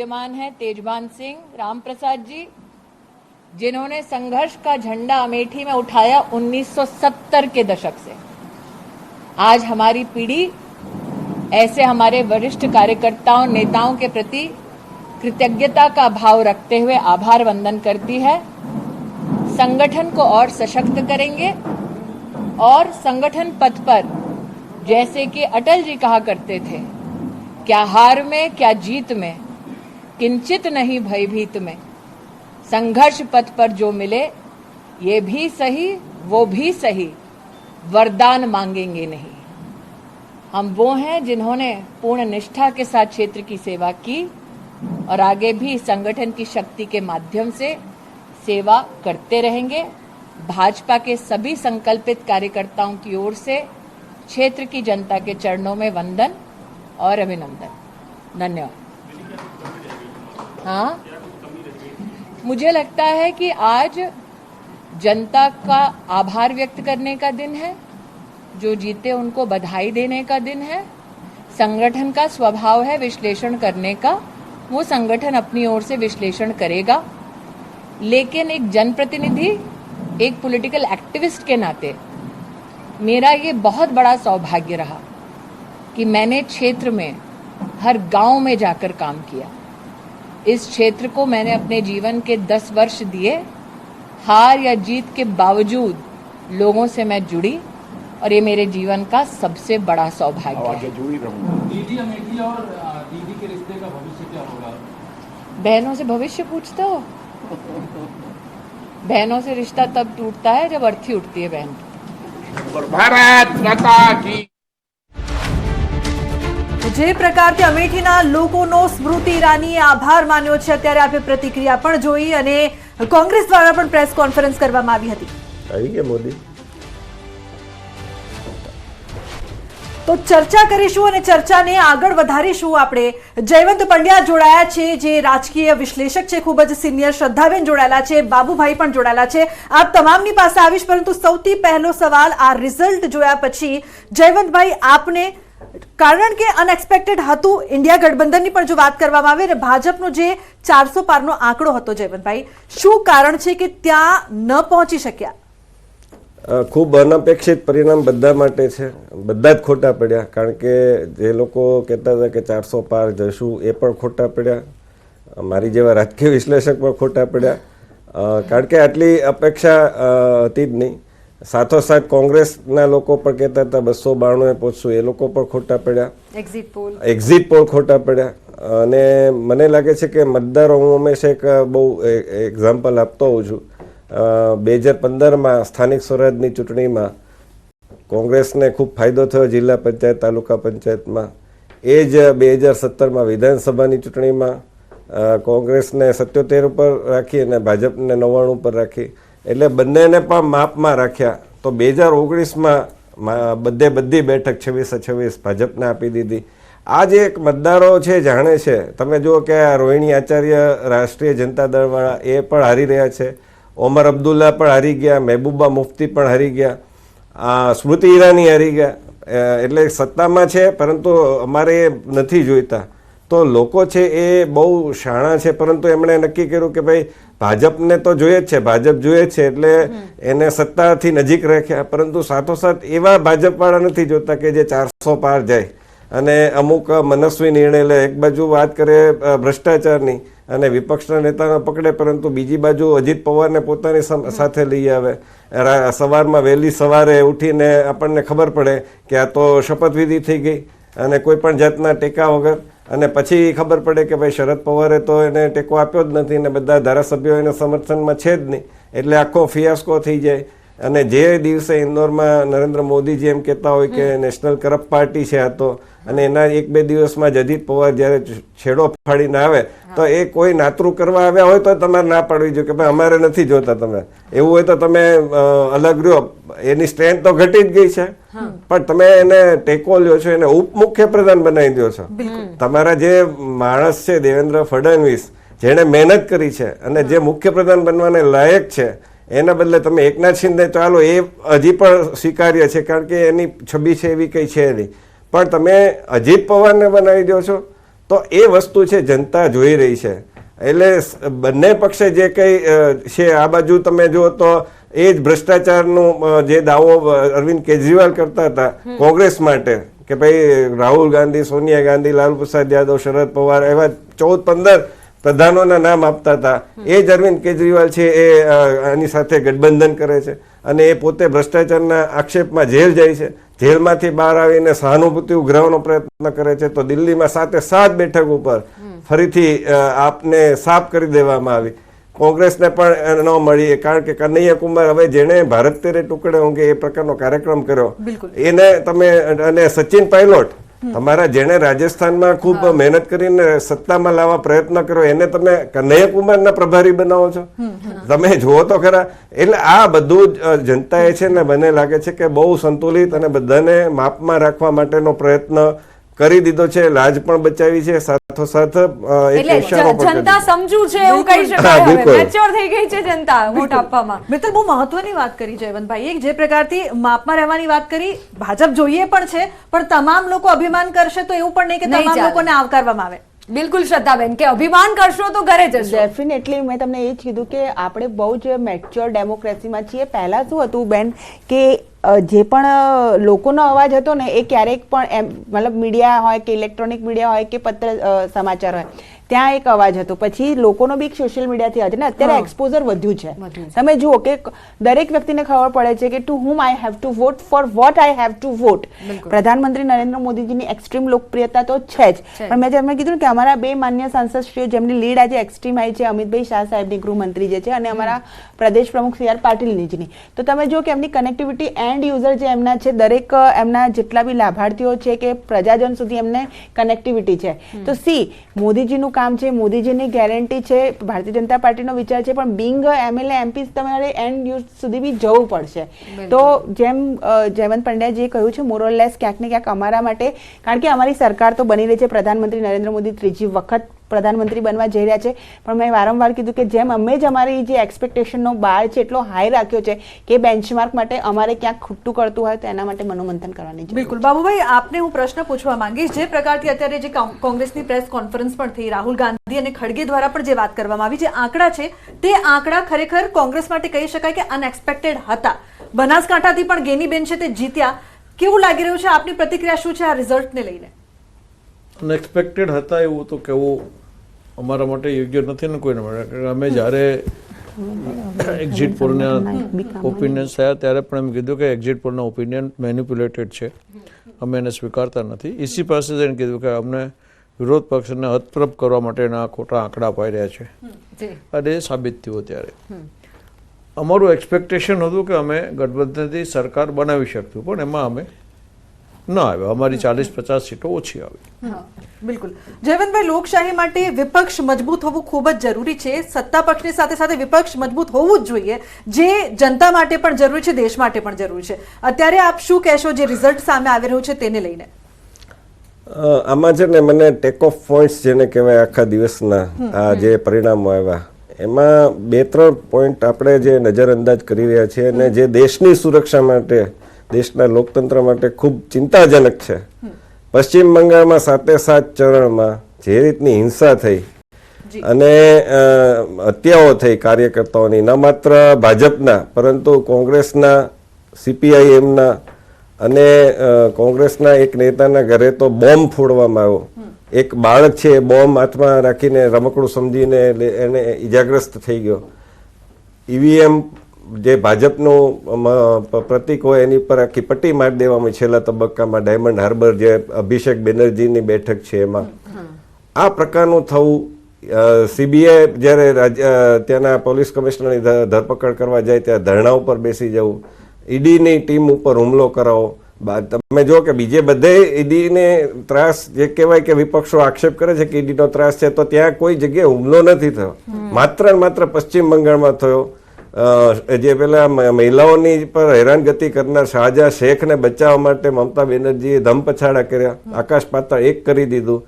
विद्यमान है तेजबान सिंह रामप्रसाद जी, जिन्होंने संघर्ष का झंडा अमेठी में उठाया 1970 के दशक से। आज हमारी पीढ़ी ऐसे हमारे वरिष्ठ कार्यकर्ताओं नेताओं के प्रति कृतज्ञता का भाव रखते हुए आभार वंदन करती है। संगठन को और सशक्त करेंगे और संगठन पथ पर, जैसे कि अटल जी कहा करते थे, क्या हार में क्या जीत में, किंचित नहीं भयभीत में, संघर्ष पथ पर जो मिले ये भी सही वो भी सही, वरदान मांगेंगे नहीं। हम वो हैं जिन्होंने पूर्ण निष्ठा के साथ क्षेत्र की सेवा की और आगे भी संगठन की शक्ति के माध्यम से सेवा करते रहेंगे। भाजपा के सभी संकल्पित कार्यकर्ताओं की ओर से क्षेत्र की जनता के चरणों में वंदन और अभिनंदन। धन्यवाद। हाँ, मुझे लगता है कि आज जनता का आभार व्यक्त करने का दिन है, जो जीते उनको बधाई देने का दिन है। संगठन का स्वभाव है विश्लेषण करने का, वो संगठन अपनी ओर से विश्लेषण करेगा, लेकिन एक जनप्रतिनिधि, एक पॉलिटिकल एक्टिविस्ट के नाते मेरा ये बहुत बड़ा सौभाग्य रहा कि मैंने क्षेत्र में हर गांव में जाकर काम किया। इस क्षेत्र को मैंने अपने जीवन के 10 वर्ष दिए। हार या जीत के बावजूद लोगों से मैं जुड़ी और ये मेरे जीवन का सबसे बड़ा सौभाग्य है। दीदी अमेठी और दीदी के रिश्ते का भविष्य क्या होगा? बहनों से भविष्य पूछते हो? बहनों से रिश्ता तब टूटता है जब अर्थी उठती है बहन। भारत माता की। જે પ્રકારથી અમેઠીના લોકોનો સ્મૃતિ ઈરાનીએ આભાર માન્યો છે, અત્યારે આપણે પ્રતિક્રિયા પણ જોઈ અને કોંગ્રેસ દ્વારા પણ પ્રેસ કોન્ફરન્સ કરવામાં આવી હતી। આવી ગયા મોદી તો ચર્ચા કરીશું અને ચર્ચાને આગળ વધારીશું। આપણે જયવંત પંડ્યા જોડાયા છે, જે રાજકીય વિશ્લેષક છે, ખૂબ જ સિનિયર। શ્રદ્ધાબેન જોડાયેલા છે, બાબુભાઈ પણ જોડાયેલા છે। આપ તમામની પાસે આવીશ, પરંતુ સૌથી પહેલો સવાલ, આ રિઝલ્ટ જોયા પછી જયવંતભાઈ આપને, કારણ કે અનએક્સપેક્ટેડ હતું ઇન્ડિયા ગઠબંધનની પણ જો વાત કરવામાં આવે, ભાજપનો જે 400 પારનો આંકડો હતો, જયવંતભાઈ શું કારણ છે કે ત્યાં ન પહોંચી શક્યા? ખૂબ અનપેક્ષિત પરિણામ બધા માટે છે, બધા જ ખોટા પડ્યા। કારણ કે જે લોકો કહેતા હતા કે 400 પાર જશું એ પણ ખોટા પડ્યા, મારી જેવા રાજકીય વિશ્લેષક પણ ખોટા પડ્યા, કારણ કે આટલી અપેક્ષા હતી જ નહીં। સાથોસાથ કોંગ્રેસના લોકો પણ કહેતા હતા 292 પહોંચશું, એ લોકો પણ ખોટા પડ્યા। એક્ઝિટ પોલ ખોટા પડ્યા। અને મને લાગે છે કે મતદારો, હું હંમેશા એક બહુ એક્ઝામ્પલ આપતો હોઉં છું, 2015માં સ્થાનિક સ્વરાજની ચૂંટણીમાં કોંગ્રેસને ખૂબ ફાયદો થયો જિલ્લા પંચાયત તાલુકા પંચાયતમાં। એ જ 2017માં વિધાનસભાની ચૂંટણીમાં કોંગ્રેસને 77 ઉપર રાખી અને ભાજપને 99 ઉપર રાખી, એટલે બંનેને પણ માપમાં રાખ્યા। તો 2019માં બધી બેઠક 26-26 ભાજપને આપી દીધી। આ જે એક મતદારો છે જાણે છે, તમે જુઓ કે આ રોહિણી આચાર્ય રાષ્ટ્રીય જનતા દળવાળા એ પણ હારી રહ્યા છે, ઓમર અબ્દુલ્લા પણ હારી ગયા, મહેબૂબા મુફ્તી પણ હારી ગયા, સ્મૃતિ ઈરાની હારી ગયા। એટલે સત્તામાં છે પરંતુ અમારે એ નથી જોઈતા। તો લોકો છે એ બહુ શાણા છે, પરંતુ એમણે નક્કી કર્યું કે ભાઈ ભાજપને તો જોઈએ જ છે, ભાજપ જોઈએ જ છે, એટલે એને સત્તાથી નજીક રાખ્યા। પરંતુ સાથોસાથ એવા ભાજપવાળા નથી જોતા કે જે 400 પાર જાય અને અમુક મનસ્વી નિર્ણય લે। એક બાજુ વાત કરે ભ્રષ્ટાચારની અને વિપક્ષના નેતાને પકડે, પરંતુ બીજી બાજુ અજીત પવારને પોતાની સાથે લઈ આવે। સવારમાં વહેલી સવારે ઉઠીને આપણને ખબર પડે કે આ તો શપથવિધિ થઈ ગઈ અને કોઈ પણ જાતના ટેકા વગર, અને પછી ખબર પડે કે ભાઈ શરદ પવારે તો એને ટેકો આપ્યો જ નથી અને બધા ધારાસભ્યો એના સમર્થનમાં છે જ નહીં, એટલે આખો ફિયાસ્કો થઈ જાય। અને જે દિવસે ઇન્દોરમાં નરેન્દ્ર મોદીજી એમ કહેતા હોય કે નેશનલ કરપ્ટ પાર્ટી છે આ તો, અને એના 1-2 દિવસમાં જ અજીત પવાર જ્યારે છેડો ફાડીને આવે તો એ કોઈ નાતરું કરવા આવ્યા હોય તો તમારે ના પાડવી જોઈએ કે ભાઈ અમારે નથી જોતા, તમે એવું હોય તો તમે અલગ રહ્યો। એની સ્ટ્રેન્થ તો ઘટી જ ગઈ છે, પણ તમે એને ટેકો લ્યો છો, એને ઉપમુખ્યપ્રધાન બનાવી દો છો। તમારા જે માણસ છે દેવેન્દ્ર ફડણવીસ, જેણે મહેનત કરી છે અને જે મુખ્યપ્રધાન બનવાને લાયક છે, એના બદલે તમે એકનાથ શિંદે, ચાલો એ હજી પણ સ્વીકાર્ય છે કારણ કે એની છબી છે એવી કંઈ છે નહીં, પણ તમે અજીત પવારને બનાવી દો છો। તો એ વસ્તુ છે જનતા જોઈ રહી છે. એટલે બંને પક્ષે જે કંઈ છે આ બાજુ તમે જુઓ તો એ જ ભ્રષ્ટાચારનું જે દાવો અરવિંદ કેજરીવાલ કરતા હતા કોંગ્રેસ માટે કે ભાઈ રાહુલ ગાંધી, સોનિયા ગાંધી, લાલુ પ્રસાદ યાદવ, શરદ પવાર એવા 14-15 પ્રધાનોના નામ આપતા હતા. એ જ અરવિંદ કેજરીવાલ છે એ આની સાથે ગઠબંધન કરે છે અને એ પોતે ભ્રષ્ટાચારના આક્ષેપમાં જેલ જાય છે. જેલમાંથી બહાર આવીને સહાનુભૂતિ ઉઘરાવવાનો પ્રયત્ન કરે છે. તો દિલ્હીમાં 7 બેઠક ઉપર ફરીથી આપને સાફ કરી દેવામાં આવી. કોંગ્રેસને પણ ન મળી કારણ કે કનૈયા કુમાર હવે જેણે ભારત તેરે ટુકડે હોંગે એ પ્રકારનો કાર્યક્રમ કર્યો એને તમે, અને સચિન પાયલોટ તમારા જેણે રાજસ્થાનમાં ખૂબ મહેનત કરીને સત્તામાં લાવવા પ્રયત્ન કર્યો એને તમે કનૈયા કુમારના પ્રભારી બનાવો છો. તમે જુઓ તો ખરા. એટલે આ બધું જનતાએ છે ને મને લાગે છે કે બહુ સંતુલિત અને બધાને માપમાં રાખવા માટેનો પ્રયત્ન કરી દીધો છે. લાજ પણ બચાવી છે, સાથોસાથ એક ઇશારો પણ જનતા સમજુ છે એવું કહી શકાય. હવે મેચ્યોર થઈ ગઈ છે જનતા વોટ આપવામાં. મિત્ર, બહુ મહત્વની વાત કરી જયવંતભાઈ. એક જે પ્રકારથી માપમાં રહેવાની વાત કરી, ભાજપ જોઈએ પણ છે પણ તમામ લોકો અભિમાન કરશે તો એવું પણ નહીં કે તમામ લોકોને આવકારવામાં આવે. બિલકુલ શ્રદ્ધાબેન, કે અભિમાન કરશો તો ઘરે જશો. ડેફિનેટલી મેં તમને એ જ કીધું કે આપણે બહુ જ મેચ્યોર ડેમોક્રેસીમાં છીએ. પહેલાં શું હતું બેન કે જે પણ લોકોનો અવાજ હતો ને એ ક્યારેક પણ એમ મતલબ મીડિયા હોય કે ઇલેક્ટ્રોનિક મીડિયા હોય કે પત્ર સમાચાર હોય ત્યાં એક અવાજ હતો. પછી લોકોનો બી સોશિયલ મીડિયાથી આજે ને અત્યારે એક્સપોઝર વધ્યું છે. તમે જુઓ કે દરેક વ્યક્તિને ખબર પડે છે કે to whom I have to vote, for vote I have to vote. પ્રધાનમંત્રી નરેન્દ્ર મોદીજીની એક્સ્ટ્રીમ લોકપ્રિયતા તો છે જ, પણ મેં જેમ કીધું કે અમારા 2 માન્ય સાંસદશ્રીઓ જેમની લીડ આજે એક્સ્ટ્રીમ આવી છે, અમિતભાઈ શાહ સાહેબની ગૃહમંત્રી જે છે અને અમારા પ્રદેશ પ્રમુખ CR પાટીલજીની, તો તમે જુઓ કે એમની કનેક્ટિવિટી એન્ડ યુઝર જે એમના છે, દરેક એમના જેટલા બી લાભાર્થીઓ છે કે પ્રજાજન સુધી એમને કનેક્ટિવિટી છે. તો મોદીજીનું કામ છે, મોદીજીની ગેરંટી છે, ભારતીય જનતા પાર્ટીનો વિચાર છે, પણ બિંગ MLA MP તમારે એન્ડ યુઝ સુધી બી જવું પડશે. તો જેમ જયવંત પંડ્યાજીએ કહ્યું છે મોરલેસ ક્યાંક ને ક્યાંક અમારા માટે, કારણ કે અમારી સરકાર તો બની રહી છે, પ્રધાનમંત્રી નરેન્દ્ર મોદી 3જી વખત પ્રધાનમંત્રી બનવા જઈ રહ્યા છે, પણ મેં વારંવાર કીધું કે જેમ અમે જ અમારી જે એક્સપેક્ટેશનનો બાર છે એટલો હાઈ રાખ્યો છે કે બેન્ચમાર્ક માટે અમારે ક્યાંક ખૂટતું કરતું હોય તો એના માટે મનોમંથન કરવાની છે. બિલકુલ બાબુભાઈ, આપને હું પ્રશ્ન પૂછવા માંગીશ. જે પ્રકારથી અત્યારે જે કોંગ્રેસની પ્રેસ કોન્ફરન્સ પણ થઈ, રાહુલ ગાંધી અને ખડગે દ્વારા પણ જે વાત કરવામાં આવી, જે આંકડા છે તે આંકડા ખરેખર કોંગ્રેસ માટે કહી શકાય કે અનએક્સપેક્ટેડ હતા. બનાસકાંઠાથી પણ ગેનીબેન છે તે જીત્યા. કેવું લાગી રહ્યું છે? આપની પ્રતિક્રિયા શું છે આ રિઝલ્ટને લઈને? અનએક્સપેક્ટેડ હતા એવું તો કહેવું અમારા માટે યોગ્ય નથી ને કોઈને માટે. અમે જ્યારે એક્ઝિટ પોલના ઓપિનિયન્સ થયા ત્યારે પણ એમ કીધું કે એક્ઝિટ પોલના ઓપિનિયન મેન્યુપ્યુલેટેડ છે, અમે એને સ્વીકારતા નથી. ઈસી પાસે જઈને કીધું કે અમને વિરોધ પક્ષને હતપ્રભ કરવા માટેના ખોટા આંકડા અપાઈ રહ્યા છે અને એ સાબિત થયું. ત્યારે અમારું એક્સપેક્ટેશન હતું કે અમે ગઠબંધનથી સરકાર બનાવી શકતું, પણ એમાં અમે ન આવ્યા. અમારી 40-50 સીટો ઓછી આવી. બિલકુલ જયવંતભાઈ, લોકશાહી માટે વિપક્ષ મજબૂત હોવું ખૂબ જ જરૂરી છે. સત્તા પક્ષની સાથે સાથે વિપક્ષ મજબૂત હોવું જ જોઈએ, જે જનતા માટે પણ જરૂરી છે, દેશ માટે પણ જરૂરી છે. અત્યારે આપ શું કહેશો જે રિઝલ્ટ સામે આવી રહ્યું છે તેને લઈને? આમાં છે ને મને ટેક ઓફ પોઈન્ટ્સ જેને કહેવાય આખા દિવસના આ જે પરિણામો આવ્યા એમાં 2-3 પોઈન્ટ આપણે જે નજરઅંદાજ કરી રહ્યા છીએ અને જે દેશની સુરક્ષા માટે, દેશના લોકતંત્ર માટે ખૂબ ચિંતાજનક છે. પશ્ચિમ બંગાળમાં 7 ચરણમાં જે રીતની હિંસા થઈ અને હત્યાઓ થઈ કાર્યકર્તાઓની, ન માત્ર ભાજપના પરંતુ કોંગ્રેસના, CPIMના અને કોંગ્રેસના એક નેતાના ઘરે તો બોમ્બ ફોડવામાં આવ્યો. એક બાળક છે એ બોમ્બ હાથમાં રાખીને રમકડું સમજીને એને ઈજાગ્રસ્ત થઈ ગયો. EVM જે ભાજપનું પ્રતિક હોય એની પર આખી પટ્ટી મારી દેવામાં છેલ્લા તબક્કામાં ડાયમંડ હાર્બર જે અભિષેક બેનર્જીની બેઠક છે એમાં આ પ્રકારનું થવું. CBI જ્યારે ત્યાંના પોલીસ કમિશનરની ધરપકડ કરવા જાય ત્યાં ધરણા ઉપર બેસી જવું, ઈડીની ટીમ ઉપર હુમલો કરાવો. તમે જો કે બીજે બધે ઈડીને ત્રાસ જે કહેવાય કે વિપક્ષો આક્ષેપ કરે છે કે ઈડીનો ત્રાસ છે, તો ત્યાં કોઈ જગ્યાએ હુમલો નથી થયો. માત્ર પશ્ચિમ બંગાળમાં થયો. જે પેલા મહિલાઓની પર હેરાનગતિ કરનાર શાહજહાં શેખને બચાવવા માટે મમતા બેનર્જીએ ધમપછાડા કર્યા, આકાશ પાતાળ એક કરી દીધું.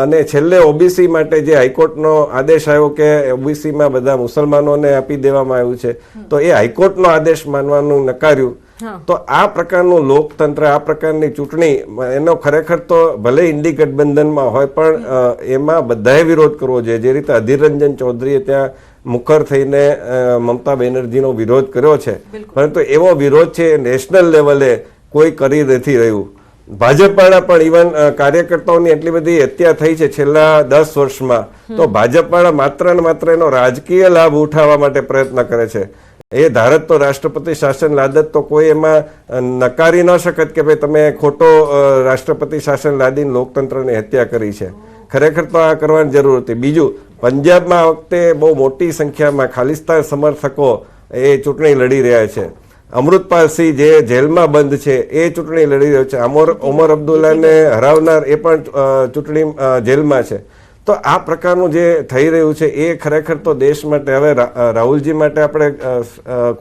અને છેલ્લે OBC માટે જે હાઈકોર્ટનો આદેશ આવ્યો કે OBCમાં બધા મુસલમાનોને આપી દેવામાં આવ્યું છે, તો એ હાઈકોર્ટનો આદેશ માનવાનું નકાર્યું. તો આ પ્રકારનું લોકતંત્ર, આ પ્રકારની ચૂંટણી, એનો ખરેખર તો ભલે ઇન્ડી ગઠબંધનમાં હોય પણ એમાં બધાએ વિરોધ કરવો જોઈએ. જે રીતે અધીર રંજન ચૌધરીએ ત્યાં મુખર થઈને મમતા બેનર્જીનો વિરોધ કર્યો છે, પરંતુ એવો વિરોધ છે નેશનલ લેવલે કોઈ કરી નથી રહ્યું. ભાજપવાળા પણ ઇવન કાર્યકર્તાઓની એટલી બધી હત્યા થઈ છે છેલ્લા 10 વર્ષમાં, તો ભાજપવાળા માત્ર ને માત્ર એનો રાજકીય લાભ ઉઠાવવા માટે પ્રયત્ન કરે છે. એ ધારત તો રાષ્ટ્રપતિ શાસન લાદત તો કોઈ એમાં નકારી ન શકત કે ભાઈ તમે ખોટો રાષ્ટ્રપતિ શાસન લાદીને લોકતંત્રની હત્યા કરી છે. ખરેખર તો આ કરવાની જરૂર હતી. બીજું, પંજાબમાં આ વખતે બહુ મોટી સંખ્યામાં ખાલિસ્તાન સમર્થકો એ ચૂંટણી લડી રહ્યા છે. અમૃતપાલસિંહ જે જેલમાં બંધ છે એ ચૂંટણી લડી રહ્યો છે. ઓમર અબ્દુલ્લાને હરાવનાર એ પણ ચૂંટણી જેલમાં છે. તો આ પ્રકારનું જે થઈ રહ્યું છે એ ખરેખર તો દેશ માટે, હવે રાહુલજી માટે આપણે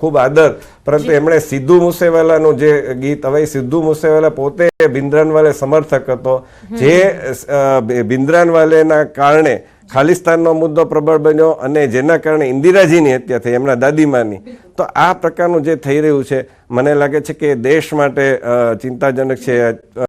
ખૂબ આદર, પરંતુ એમણે સિદ્ધુ મૂસેવાલાનું જે ગીત, હવે સિદ્ધુ મૂસેવાલા પોતે ભિંદ્રાનવાલે સમર્થક હતો, જે ભિંદ્રાનવાલેના કારણે ખાલિસ્તાનનો મુદ્દો પ્રબળ બન્યો અને જેના કારણે ઇન્દિરાજીની હત્યા થઈ, એમના દાદીમાની. તો આ પ્રકારનું જે થઈ રહ્યું છે મને લાગે છે કે દેશ માટે ચિંતાજનક છે.